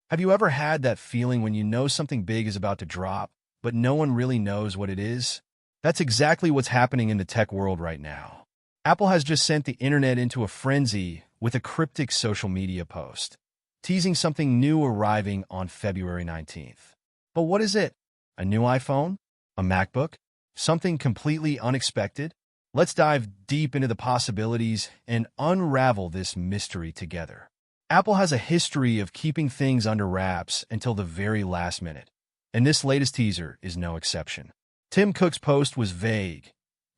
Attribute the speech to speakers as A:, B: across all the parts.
A: Have you ever had that feeling when you know something big is about to drop, but no one really knows what it is? That's exactly what's happening in the tech world right now. Apple has just sent the internet into a frenzy with a cryptic social media post, teasing something new arriving on February 19th. But what is it? A new iPhone? A MacBook? Something completely unexpected? Let's dive deep into the possibilities and unravel this mystery together. Apple has a history of keeping things under wraps until the very last minute, and this latest teaser is no exception. Tim Cook's post was vague,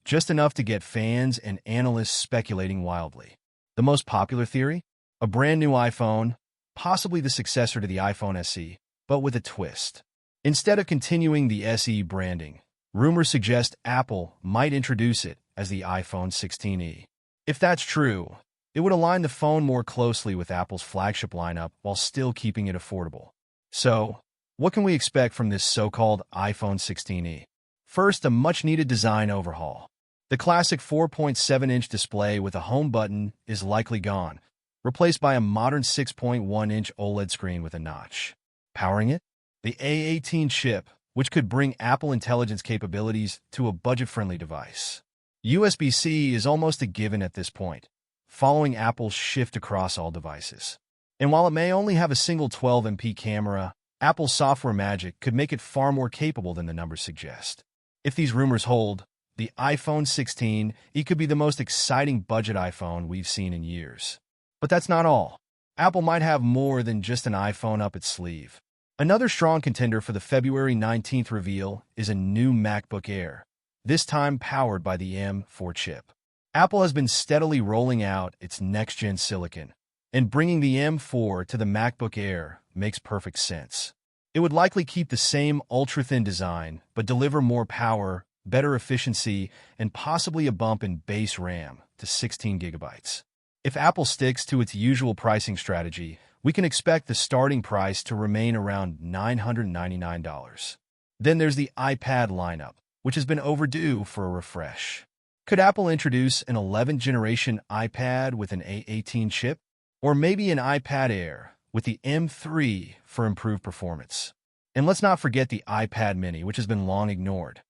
A: just enough to get fans and analysts speculating wildly. The most popular theory? A brand new iPhone, possibly the successor to the iPhone SE, but with a twist. Instead of continuing the SE branding, rumors suggest Apple might introduce it as the iPhone 16e. If that's true, it would align the phone more closely with Apple's flagship lineup while still keeping it affordable. So, what can we expect from this so-called iPhone 16e? First, a much-needed design overhaul. The classic 4.7-inch display with a home button is likely gone, replaced by a modern 6.1-inch OLED screen with a notch. Powering it? The A18 chip, which could bring Apple Intelligence capabilities to a budget-friendly device. USB-C is almost a given at this point, following Apple's shift across all devices. And while it may only have a single 12MP camera, Apple's software magic could make it far more capable than the numbers suggest. If these rumors hold, the iPhone 16 could be the most exciting budget iPhone we've seen in years. But that's not all. Apple might have more than just an iPhone up its sleeve. Another strong contender for the February 19th reveal is a new MacBook Air, this time powered by the M4 chip. Apple has been steadily rolling out its next-gen silicon, and bringing the M4 to the MacBook Air makes perfect sense. It would likely keep the same ultra-thin design, but deliver more power, better efficiency, and possibly a bump in base RAM to 16 gigabytes. If Apple sticks to its usual pricing strategy, we can expect the starting price to remain around $999. Then there's the iPad lineup, which has been overdue for a refresh. Could Apple introduce an 11th generation iPad with an A18 chip? Or maybe an iPad Air with the M3 for improved performance? And let's not forget the iPad mini, which has been long ignored.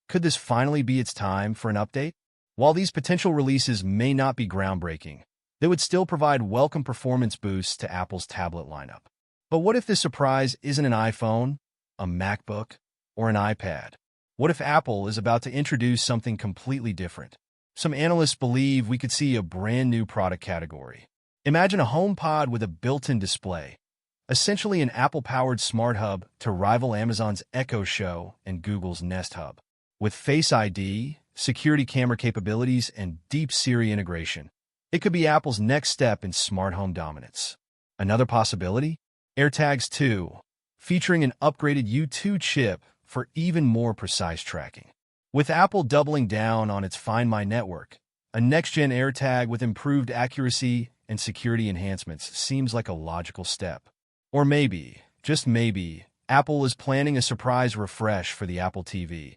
A: Could this finally be its time for an update? While these potential releases may not be groundbreaking, they would still provide welcome performance boosts to Apple's tablet lineup. But what if this surprise isn't an iPhone, a MacBook, or an iPad? What if Apple is about to introduce something completely different? Some analysts believe we could see a brand new product category. Imagine a HomePod with a built-in display, essentially an Apple-powered smart hub to rival Amazon's Echo Show and Google's Nest Hub. With Face ID, security camera capabilities, and deep Siri integration, it could be Apple's next step in smart home dominance. Another possibility? AirTags 2, featuring an upgraded U2 chip for even more precise tracking. With Apple doubling down on its Find My network, a next-gen AirTag with improved accuracy and security enhancements seems like a logical step. Or maybe, just maybe, Apple is planning a surprise refresh for the Apple TV,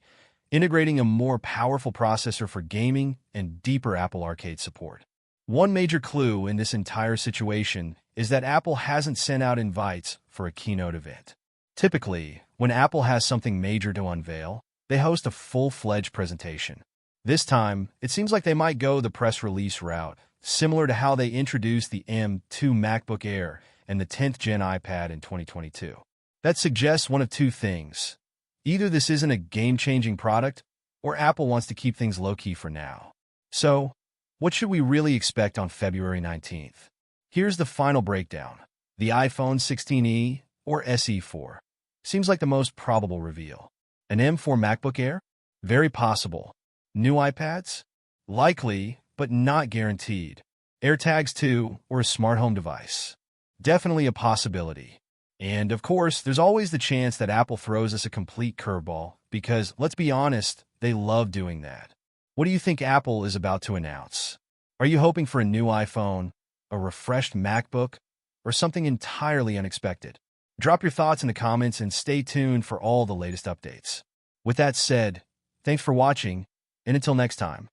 A: integrating a more powerful processor for gaming and deeper Apple Arcade support. One major clue in this entire situation is that Apple hasn't sent out invites for a keynote event. Typically, when Apple has something major to unveil, they host a full-fledged presentation. This time, it seems like they might go the press release route, similar to how they introduced the M2 MacBook Air and the 10th Gen iPad in 2022. That suggests one of two things. Either this isn't a game-changing product, or Apple wants to keep things low-key for now. So, what should we really expect on February 19th? Here's the final breakdown. The iPhone 16e or SE4 seems like the most probable reveal. An M4 MacBook Air? Very possible. New iPads? Likely, but not guaranteed. AirTags 2 or a smart home device? Definitely a possibility. And of course, there's always the chance that Apple throws us a complete curveball because, let's be honest, they love doing that. What do you think Apple is about to announce? Are you hoping for a new iPhone, a refreshed MacBook, or something entirely unexpected? Drop your thoughts in the comments and stay tuned for all the latest updates. With that said, thanks for watching, and until next time.